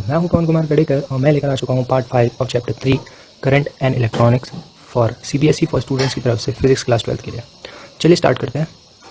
मैं हूं पवन कुमार गडेकर और मैं लेकर आ चुका हूं part 5 of chapter 3 current and electronics for CBSE for students की तरफ से फिजिक्स क्लास 12 के लिए। चलिए स्टार्ट करते हैं।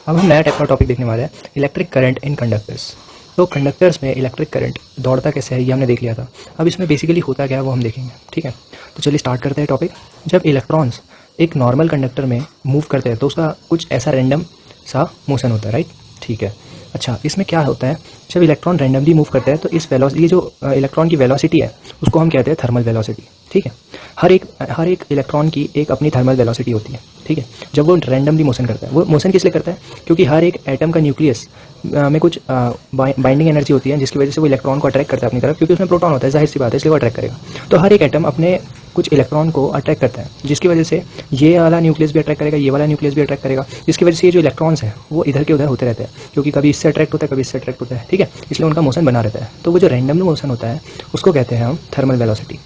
अब हम नया टाइप का टॉपिक देखने वाले हैं, इलेक्ट्रिक करंट इन कंडक्टर्स। तो कंडक्टर्स में इलेक्ट्रिक करंट दौड़ता कैसे है ये हमने देख लिया था। अब इसमें बेसिकली होता क्या है वो हम देखेंगे, ठीक है। तो चलिए स्टार्ट करते हैं टॉपिक। जब इलेक्ट्रॉन्स एक नॉर्मल कंडक्टर में मूव करते हैं तो उसका कुछ ऐसा रैंडम सा मोशन होता है, राइट, ठीक है। अच्छा, इसमें क्या होता है, जब इलेक्ट्रॉन रैंडमली मूव करते हैं तो इस ये जो इलेक्ट्रॉन की वेलोसिटी है उसको हम कहते हैं थर्मल वेलोसिटी, ठीक है। हर एक इलेक्ट्रॉन की एक अपनी थर्मल वेलोसिटी होती है, ठीक है। जब वो रैंडमली मोशन करता है, वो मोशन किस लिए करता है, क्योंकि हर एक एटम का न्यूक्लियस में कुछ बाइंडिंग एनर्जी होती है जिसकी वजह से वो इलेक्ट्रॉन को अट्रैक्ट करता है अपनी तरफ, क्योंकि उसमें प्रोटॉन होता है, जाहिर सी बात है, इसलिए वो अट्रैक्ट करेगा। तो हर एक एटम अपने कुछ इलेक्ट्रॉन को अट्रैक्ट करता है, जिसकी वजह से ये वाला न्यूक्लियस भी अट्रैक्ट करेगा, ये वाला न्यूक्लियस भी अट्रैक्ट करेगा, जिसकी वजह से ये जो इलेक्ट्रॉन्स हैं वो इधर के उधर होते रहते हैं, क्योंकि कभी इससे अट्रैक्ट होता है, कभी इससे अट्रैक्ट होता है, ठीक है। इसलिए उनका मोशन बना रहता है। तो वो जो रैंडमली मोशन होता है उसको कहते हैं हम थर्मल वेलोसिटी।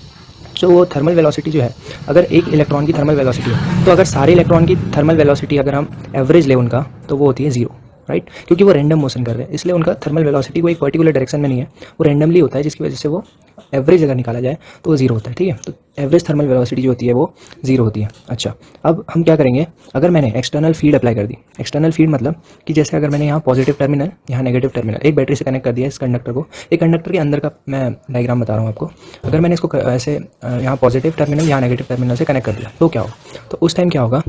तो वो थर्मल वेलोसिटी जो है, अगर एक इलेक्ट्रॉन की थर्मल वेलोसिटी है तो अगर सारे इलेक्ट्रॉन की थर्मल वेलोसिटी अगर हम एवरेज ले उनका तो वो होती है 0, राइट, क्योंकि वो रैंडम मोशन कर रहे हैं, इसलिए उनका थर्मल वेलोसिटी कोई एक पर्टिकुलर डायरेक्शन में नहीं है, वो रैंडमली होता है, जिसकी वजह से वो एवरेज अगर निकाला जाए तो वो 0 होता है, ठीक है। तो एवरेज थर्मल वेलोसिटी जो होती है वो 0 होती है। अच्छा, अब हम क्या करेंगे, अगर मैंने एक्सटर्नल फील्ड अप्लाई कर दी, एक्सटर्नल फील्ड मतलब कि जैसे अगर मैंने यहाँ पॉजिटिव टर्मिनल, यहाँ नेगेटिव टर्मिनल एक बैटरी से कनेक्ट कर दिया इस कंडक्टर को, एक कंडक्टर के अंदर का मैं डायग्राम बता रहा हूँ आपको। अगर मैंने इसको ऐसे यहाँ पॉजिटिव टर्मिनल, यहाँ नेगेटिव टर्मिनल से कनेक्ट कर दिया तो क्या होगा, तो उस टाइम क्या होगा,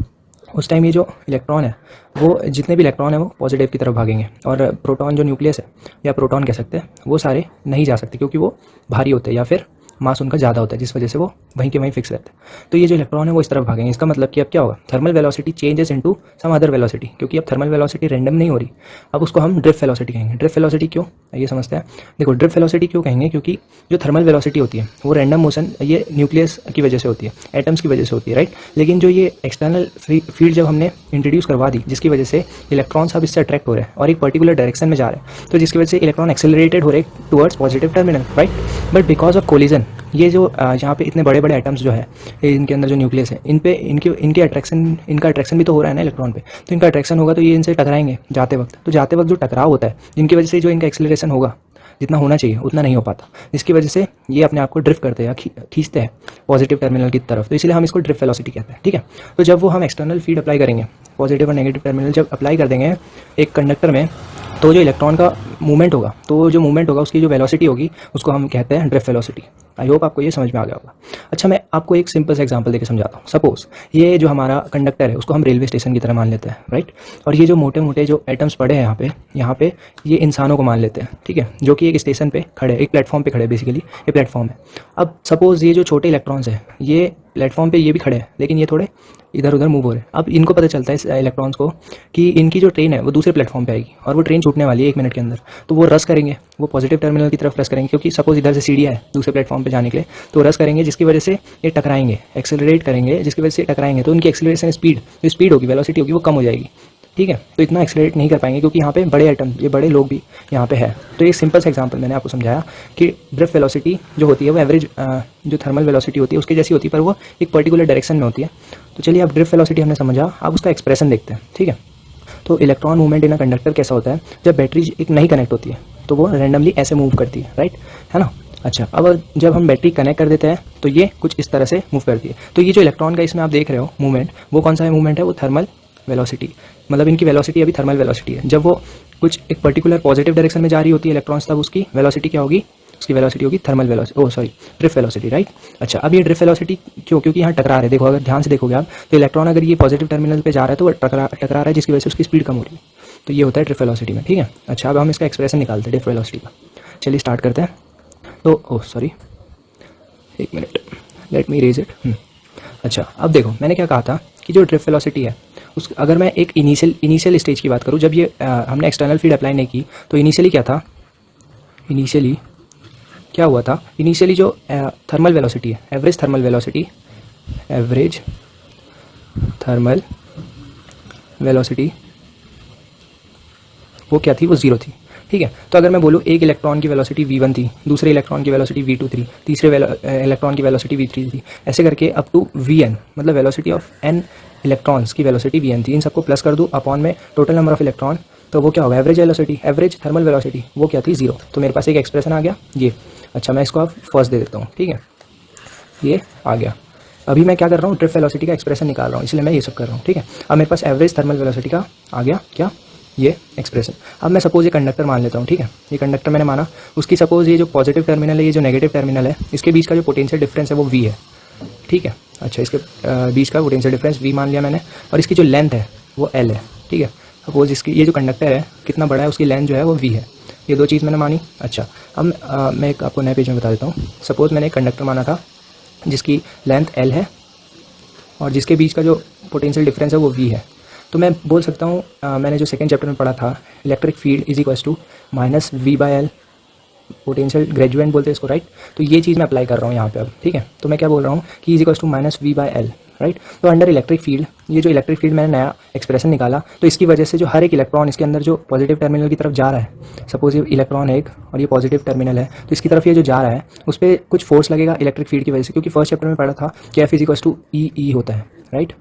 उस टाइम ये जो इलेक्ट्रॉन है वो जितने भी इलेक्ट्रॉन है वो पॉजिटिव की तरफ भागेंगे, और प्रोटॉन जो न्यूक्लियस है या प्रोटॉन कह सकते हैं वो सारे नहीं जा सकते, क्योंकि वो भारी होते हैं या फिर मास उनका ज़्यादा होता है, जिस वजह से वो वहीं के वहीं फिक्स रहते हैं। तो ये जो इलेक्ट्रॉन है वो इस तरफ भागेंगे। इसका मतलब कि अब क्या होगा, thermal velocity changes into some other velocity, क्योंकि अब थर्मल वेलोसिटी रैंडम नहीं हो रही, अब उसको हम ड्रिफ्ट वेलोसिटी कहेंगे। ड्रिफ्ट वेलोसिटी क्यों, ये समझते हैं। देखो, ड्रिफ्ट वेलोसिटी क्यों कहेंगे, क्योंकि जो थर्मल वेलोसिटी होती है वो रैंडम मोशन ये न्यूक्लियस की वजह से होती है, एटम्स की वजह से होती है, राइट। लेकिन जो ये एक्सटर्नल फील्ड जब हमने इंट्रोड्यूस करवा दी, जिसकी वजह से इलेक्ट्रॉन्स अब इससे अट्रैक्ट हो रहे हैं और एक पर्टिकुलर डायरेक्शन में जा रहे हैं, तो जिसकी वजह से इलेक्ट्रॉन एक्सेलरेटेड हो रहे हैं towards positive terminal, right. But because of collision, ये जो यहाँ पे इतने बड़े बड़े एटम्स जो है इनके अंदर जो न्यूक्लियस है, इन पे इनके अट्रैक्शन, इनका अट्रैक्शन भी तो हो रहा है ना इलेक्ट्रॉन पे, तो इनका अट्रैक्शन होगा तो ये इनसे टकराएंगे जाते वक्त। तो जाते वक्त जो टकराव होता है, जिनकी वजह से जो इनका एक्सेलरेशन होगा जितना होना चाहिए उतना नहीं हो पाता, जिसकी वजह से ये अपने आप को ड्रिफ्ट करते हैं या खींचते हैं पॉजिटिव टर्मिनल की तरफ, तो इसलिए हम इसको ड्रिफ्ट वेलोसिटी कहते हैं, ठीक है। तो जब वो हम एक्सटर्नल फील्ड अप्लाई करेंगे, पॉजिटिव और नेगेटिव टर्मिनल जब अप्लाई कर देंगे एक कंडक्टर में, तो जो इलेक्ट्रॉन का मूवमेंट होगा, तो जो मूवमेंट होगा उसकी जो वेलोसिटी होगी उसको हम कहते हैं ड्रिफ्ट वेलोसिटी। आई होप आपको ये समझ में आ गया होगा। अच्छा, मैं आपको एक सिंपल सा एग्जांपल देकर समझाता हूँ। सपोज ये जो हमारा कंडक्टर है उसको हम रेलवे स्टेशन की तरह मान लेते हैं, राइट। और ये जो मोटे मोटे जो एटम्स पड़े हैं यहाँ पे ये इंसानों को मान लेते हैं, ठीक है, जो कि एक स्टेशन पे खड़े, एक प्लेटफॉर्म पे खड़े, बेसिकली ये प्लेटफॉर्म है। अब सपोज ये जो छोटे इलेक्ट्रॉन्स हैं ये प्लेटफॉर्म पे ये भी खड़े हैं, लेकिन ये थोड़े इधर उधर मूव हो रहे हैं। अब इनको पता चलता है इस इलेक्ट्रॉन्स को कि इनकी जो ट्रेन है वो दूसरे प्लेटफॉर्म पे आएगी और वो ट्रेन छूटने वाली है 1 मिनट के अंदर, तो वो रस करेंगे, वो पॉजिटिव टर्मिनल की तरफ रस करेंगे, क्योंकि सपोज इधर से सीढ़ियाँ है दूसरे प्लेटफॉर्म पे जाने के लिए, तो रस करेंगे, जिसकी वजह से ये टकराएंगे, एक्सेलरेट करेंगे, जिसकी वजह से टकराएंगे, तो उनकी एक्सेलरेशन स्पीड होगी, वेलोसिटी होगी, वो कम हो जाएगी, ठीक है। तो इतना एक्सेलरेट नहीं कर पाएंगे क्योंकि यहाँ पे बड़े एटम, ये बड़े लोग भी यहाँ पे है। तो एक सिंपल सा एग्जांपल मैंने आपको समझाया कि ड्रिफ्ट वेलोसिटी जो होती है वो एवरेज जो थर्मल वेलोसिटी होती है उसके जैसी होती है, पर वो एक पर्टिकुलर डायरेक्शन में होती है। तो चलिए, अब ड्रिफ्ट वेलोसिटी हमने समझा, अब उसका एक्सप्रेशन देखते हैं, ठीक है। तो electron movement in a conductor कैसा होता है, जब बैटरी एक नहीं कनेक्ट होती है तो वो रैंडमली ऐसे मूव करती है, राइट, है ना। अच्छा, अब जब हम बैटरी कनेक्ट कर देते हैं तो ये कुछ इस तरह से मूव करती है। तो ये जो इलेक्ट्रॉन का इसमें आप देख रहे हो मूवमेंट, वो कौन सा है मूवमेंट है, वो थर्मल वेलोसिटी, मतलब इनकी वेलोसिटी अभी थर्मल वेलोसिटी है। जब वो कुछ एक पर्टिकुलर पॉजिटिव डायरेक्शन में जा रही होती है इलेक्ट्रॉन्स, तब उसकी वेलोसिटी क्या होगी, उसकी वेलोसिटी होगी thermal velocity, drift velocity, right. अच्छा, अब ये ड्रिफ्ट वेलोसिटी क्यों, क्योंकि यहाँ टकरा रहे, देखो अगर ध्यान से देखोगे आप तो इलेक्ट्रॉन अगर ये पॉजिटिव टर्मिनल पे जा रहा है तो वो टकरा रहा है, जिसकी वजह से उसकी स्पीड कम हो रही है, तो ये होता है ड्रिफ्ट वेलोसिटी में, ठीक है। अच्छा, अब हम इसका एक्सप्रेशन निकालते हैं ड्रिफ्ट वेलोसिटी का। चलिए स्टार्ट करते हैं। तो sorry, 1 minute, let me raise it. अच्छा, अब देखो मैंने क्या कहा था कि जो ड्रिफ्ट वेलोसिटी है उस, अगर मैं एक इनिशियल स्टेज की बात करूँ, जब ये हमने एक्सटर्नल फील्ड अप्लाई नहीं की, तो इनिशियली क्या था, इनिशियली क्या हुआ था, इनिशियली जो थर्मल वेलोसिटी है, एवरेज थर्मल वेलोसिटी वो क्या थी, वो 0 थी, ठीक है। तो अगर मैं बोलूँ एक इलेक्ट्रॉन की वेलोसिटी v1 थी, दूसरे इलेक्ट्रॉन की वेलोसिटी v2 थी, तीसरे इलेक्ट्रॉन की वेलोसिटी v3 थी, ऐसे करके अप टू vn, मतलब वेलोसिटी ऑफ n इलेक्ट्रॉन्स की वेलोसिटी vn थी। इन सबको प्लस कर दूँ अपॉन में टोटल नंबर ऑफ इलेक्ट्रॉन, तो वो क्या होगा, average velocity, average thermal velocity वो क्या थी, 0। तो मेरे पास एक एक्सप्रेशन आ गया ये। अच्छा, मैं इसको अब फर्स्ट दे देता हूँ, ठीक है, ये आ गया। अभी मैं क्या कर रहा हूँ, ड्रिफ्ट वेलोसिटी का एक्सप्रेशन निकाल रहा हूँ, इसलिए मैं ये सब कर रहा हूँ, ठीक है। अब मेरे पास एवरेज थर्मल वेलोसिटी का आ गया क्या, ये एक्सप्रेशन। अब मैं सपोज ये कंडक्टर मान लेता हूँ, ठीक है, ये कंडक्टर मैंने माना, उसकी सपोज ये जो पॉजिटिव टर्मिनल है, ये जो नेगेटिव टर्मिनल है, इसके बीच का जो पोटेंशियल डिफरेंस है वो v है, ठीक है। अच्छा, इसके बीच का पोटेंशियल डिफरेंस v मान लिया मैंने, और इसकी जो लेंथ है वो l है, ठीक है। सपोज इसकी ये जो कंडक्टर है कितना बड़ा है, उसकी लेंथ जो है वो v है, ये दो चीज़ मैंने मानी। अच्छा, अब मैं एक आपको नए पेज में बता देता हूँ। सपोज मैंने एक कंडक्टर माना था जिसकी लेंथ l है और जिसके बीच का जो पोटेंशियल डिफरेंस है वो v है। तो मैं बोल सकता हूँ, मैंने जो सेकंड चैप्टर में पढ़ा था, electric field is equals to minus v/l, potential gradient बोलते हैं इसको, राइट। तो ये चीज़ मैं अप्लाई कर रहा हूँ यहाँ पे अब, ठीक है। तो मैं क्या बोल रहा हूँ कि is equals to minus v/l, right. तो अंडर इलेक्ट्रिक फील्ड, ये जो इलेक्ट्रिक फील्ड मैंने नया एक्सप्रेशन निकाला, तो इसकी वजह से जो हर एक इलेक्ट्रॉन इसके अंदर जो पॉजिटिव टर्मिनल की तरफ जा रहा है, सपोज ये इलेक्ट्रॉन एक और ये पॉजिटिव टर्मिनल है, तो इसकी तरफ ये जो जा रहा है उस पर कुछ फोर्स लगेगा इलेक्ट्रिक फील्ड की वजह से, क्योंकि फर्स्ट चैप्टर में पढ़ा था कि F इज इक्वल्स टू ई होता है, राइट।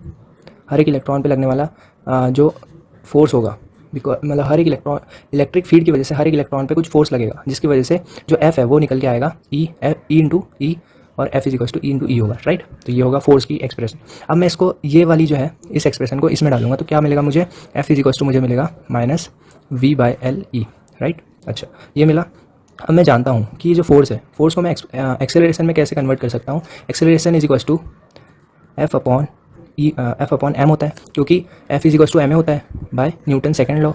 हर एक इलेक्ट्रॉन पे लगने वाला जो फोर्स होगा, बिकॉज मतलब हर एक इलेक्ट्रॉन इलेक्ट्रिक फील्ड की वजह से हर एक इलेक्ट्रॉन पे कुछ फोर्स लगेगा, जिसकी वजह से जो F है वो निकल के आएगा ई इंटू ई, और F is equals to E into E होगा, राइट। तो ये होगा फोर्स की एक्सप्रेशन। अब मैं इसको ये वाली जो है इस एक्सप्रेशन को इसमें डालूंगा, तो क्या मिलेगा मुझे, F इज इक्वल्स टू मुझे मिलेगा माइनस v/l/e, राइट। अच्छा, ये मिला। अब मैं जानता हूँ कि ये जो फोर्स है, फोर्स को मैं एक्सेलरेशन में कैसे कन्वर्ट कर सकता हूँ। Acceleration is equals to F upon m होता है, क्योंकि F is equals to m होता है बाय न्यूटन सेकंड लॉ,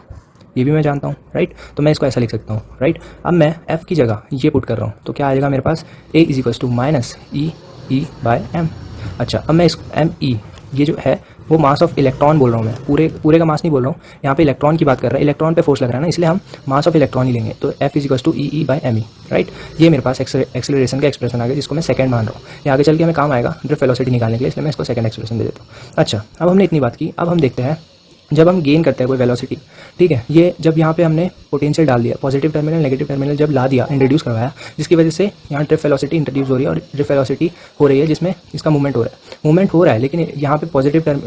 ये भी मैं जानता हूँ, राइट। तो मैं इसको ऐसा लिख सकता हूँ, राइट। अब मैं F की जगह ये पुट कर रहा हूँ, तो क्या आएगा मेरे पास, A is equals to minus E by m। अच्छा, अब मैं इस m ये जो है वो मास ऑफ इलेक्ट्रॉन बोल रहा हूँ मैं, पूरे का मास नहीं बोल रहा हूँ, यहाँ पे इलेक्ट्रॉन की बात कर रहा है, इलेक्ट्रॉन पे फोर्स लग रहा है ना, इसलिए हम मास ऑफ इलेक्ट्रॉन ही लेंगे। तो F is equals to E by m, right. ये मेरे पास एक्सेलरेशन का एक्सप्रेशन आ गया, जिसको मैं सेकंड मान रहा हूँ। ये आगे चल के हमें काम आएगा ड्रिफ्ट वेलोसिटी निकालने के लिए, इसलिए मैं इसको सेकंड एक्सप्रेशन दे देता हूँ। अच्छा, अब हमने इतनी बात की, अब हम देखते हैं जब हम गेन करते हैं कोई वेलोसिटी, ठीक है, ये जब यहाँ पे हमने पोटेंशियल डाल दिया, पॉजिटिव टर्मिनल नेगेटिव टर्मिनल जब ला दिया, इंट्रोड्यूस करवाया, जिसकी वजह से यहाँ ड्रिफ्ट वेलोसिटी इंट्रोड्यूस हो रही है और ड्रिफ्ट वेलोसिटी हो रही है जिसमें इसका मूवमेंट हो रहा है, लेकिन यहाँ पे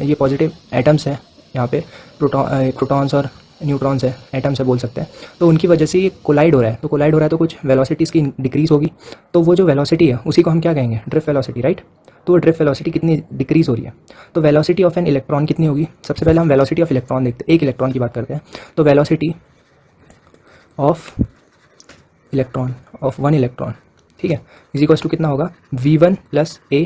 ये पॉजिटिव एटम्स है, यहाँ पे प्रोटॉन्स और न्यूट्रॉन्स है, एटम्स है बोल सकते हैं, तो उनकी वजह से ये कोलाइड हो रहा है। तो कोलाइड हो रहा है तो कुछ वेलोसिटी इसकी डिक्रीज होगी, तो वो जो वेलोसिटी है उसी को हम क्या कहेंगे, ड्रिफ्ट वेलोसिटी, राइट। तो ड्रिफ्ट वेलोसिटी कितनी डिक्रीज हो रही है, तो वेलोसिटी ऑफ एन इलेक्ट्रॉन कितनी होगी। सबसे पहले हम वेलोसिटी ऑफ इलेक्ट्रॉन देखते हैं, एक इलेक्ट्रॉन की बात करते हैं। तो velocity of electron of one electron, ठीक है, इज इक्वल्स टू कितना होगा, v1 प्लस a,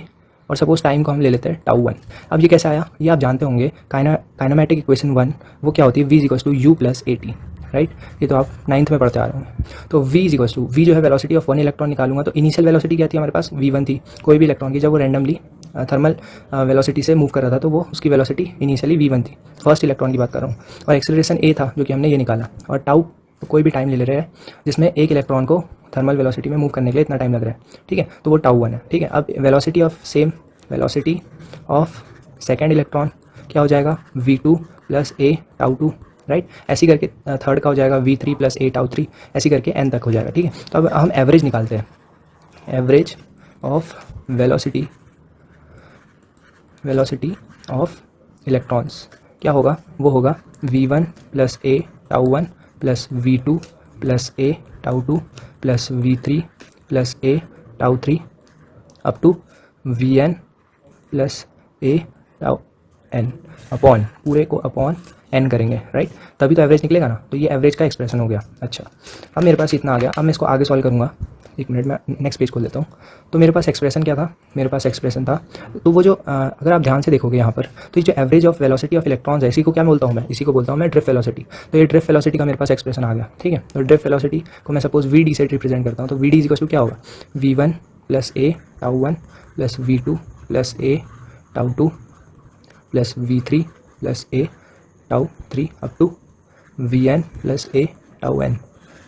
और सपोज टाइम को हम ले लेते हैं τ1। अब ये कैसे आया, ये आप जानते होंगे, काइनेमेटिक इक्वेशन 1 वो क्या होती है, v is equals to u plus at, right. ये तो आप 9th में पढ़ते आ रहे होंगे। तो v is equals to, v जो है वेलोसिटी ऑफ वन इलेक्ट्रॉन निकालूंगा, तो इनिशियल वेलोसिटी क्या थी हमारे पास, v1 थी, कोई भी इलेक्ट्रॉन की जब वो रैंडमली थर्मल वेलोसिटी से मूव कर रहा था तो वो उसकी वेलोसिटी इनिशियली v1 थी, फर्स्ट इलेक्ट्रॉन की बात कर रहा हूँ, और एक्सेलरेशन a था जो कि हमने ये निकाला, और टाउ कोई भी टाइम ले रहे हैं जिसमें एक इलेक्ट्रॉन को थर्मल वेलोसिटी में मूव करने के लिए इतना टाइम लग रहा है, ठीक है, तो वो τ1 है, ठीक है। अब वेलोसिटी ऑफ सेकेंड इलेक्ट्रॉन क्या हो जाएगा, v2 प्लस a τ2, राइट। ऐसी करके थर्ड का हो जाएगा v3 प्लस a τ3, ऐसी करके n तक हो जाएगा, ठीक है। तो अब हम एवरेज निकालते हैं, average of velocity of electrons क्या होगा, वो होगा v1 plus a τ1 plus v2 plus a τ2 plus v3 plus a τ3 up to vn plus a τn, upon पूरे को अपॉन n करेंगे, राइट, तभी तो एवरेज निकलेगा ना। तो ये एवरेज का एक्सप्रेशन हो गया। अच्छा, अब मेरे पास इतना आ गया, अब मैं इसको आगे सॉल्व करूँगा, एक मिनट में नेक्स्ट पेज खोल लेता हूँ। तो मेरे पास एक्सप्रेशन क्या था, मेरे पास एक्सप्रेशन था, तो वो जो अगर आप ध्यान से देखोगे यहाँ पर, तो ये जो average of velocity of electrons है, इसी को क्या बोलता हूँ मैं, इसी को बोलता हूँ मैं ड्रिफ्ट वेलोसिटी। तो ये ड्रिफ्ट वेलोसिटी का मेरे पास एक्सप्रेशन आ गया, ठीक है। तो ड्रिफ्ट वेलोसिटी को मैं सपोज वी डी से रिप्रेजेंट करता हूँ, तो वी डी इक्वल टू क्या होगा, v1 plus a τ1 plus v2 plus a τ2 plus v3 plus a τ3 up to vn plus a τn,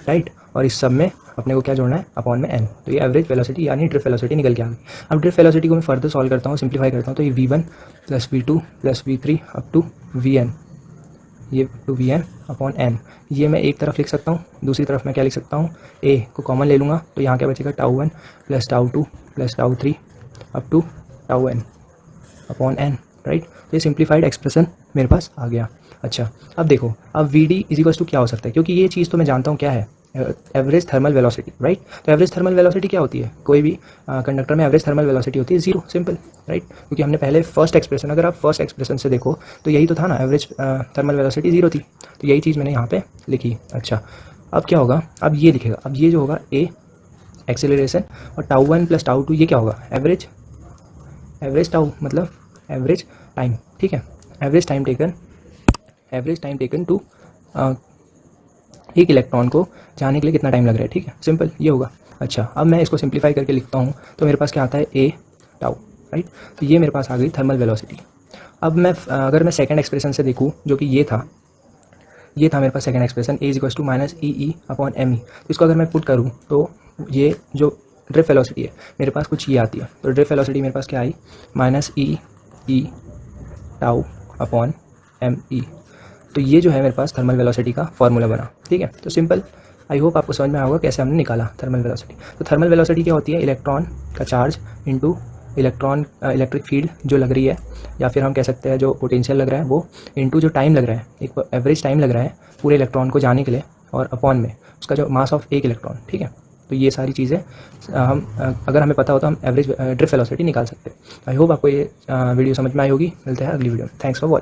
right. और इस सब में अपने को क्या जोड़ना है, अपॉन में n। तो ये एवरेज वेलोसिटी यानी ड्रिफ्ट वेलोसिटी निकल के आ गई। अब ड्रिफ्ट वेलोसिटी को मैं फर्दर सॉल्व करता हूँ, सिंप्लीफाई करता हूँ, तो ये v1 plus v2 plus v3 up to vn, ये टू vn अपॉन n। ये मैं एक तरफ लिख सकता हूँ, दूसरी तरफ मैं क्या लिख सकता हूँ, a को कॉमन ले लूँगा, तो यहाँ क्या बचेगा, τ1 plus τ2 plus τ3 up to τn upon n, right. तो ये सिंप्लीफाइड एक्सप्रेशन मेरे पास आ गया। अच्छा, अब देखो, अब V D is equals to क्या हो सकता है, क्योंकि ये चीज़ तो मैं जानता हूँ क्या है, एवरेज थर्मल वेलोसिटी, राइट। तो एवरेज थर्मल वेलोसिटी क्या होती है, कोई भी कंडक्टर में एवरेज थर्मल वेलोसिटी होती है 0, सिंपल, राइट। क्योंकि हमने पहले फर्स्ट एक्सप्रेशन, अगर आप फर्स्ट एक्सप्रेशन से देखो तो यही तो था ना, एवरेज थर्मल वेलोसिटी 0 थी, तो यही चीज़ मैंने यहाँ पे लिखी। अच्छा, अब क्या होगा, अब ये लिखेगा, अब ये जो होगा ए एक्सेलरेशन और टाउ 1 प्लस टाउ 2 ये क्या होगा, एवरेज टाउ मतलब एवरेज टाइम, ठीक है। एवरेज टाइम टेकन टू एक इलेक्ट्रॉन को जाने के लिए कितना टाइम लग रहा है, ठीक है, सिंपल ये होगा। अच्छा, अब मैं इसको सिंप्लीफाई करके लिखता हूँ तो मेरे पास क्या आता है, ए टाउ, राइट। तो ये मेरे पास आ गई थर्मल वेलोसिटी। अब मैं अगर मैं सेकंड एक्सप्रेशन से देखूँ, जो कि ये था मेरे पास second expression, A equals to minus E upon M E. तो इसको अगर मैं पुट करूँ तो ये जो ड्रिफ्ट वेलोसिटी है मेरे पास कुछ ये आती है। तो ड्रिफ्ट वेलोसिटी मेरे पास क्या आई, माइनस ई टाउ अपॉन एम ई। तो ये जो है मेरे पास थर्मल वेलोसिटी का फॉर्मूला बना, ठीक है। तो सिंपल, आई होप आपको समझ में आया होगा कैसे हमने निकाला थर्मल वेलोसिटी। तो थर्मल वेलोसिटी क्या होती है, इलेक्ट्रॉन का चार्ज इनटू इलेक्ट्रिक फील्ड जो लग रही है, या फिर हम कह सकते हैं जो पोटेंशियल लग रहा है वो, इनटू जो टाइम लग रहा है, एक एवरेज टाइम लग रहा है पूरे इलेक्ट्रॉन को जाने के लिए, और अपॉन में उसका जो मास ऑफ एक इलेक्ट्रॉन, ठीक है। तो ये सारी चीज़ें हम अगर हमें पता हो तो हम एवरेज ड्रिफ्ट वेलोसिटी निकाल सकते हैं। आई होप आपको ये वीडियो समझ में आई होगी। मिलते हैं अगली वीडियो में। Thanks for watching.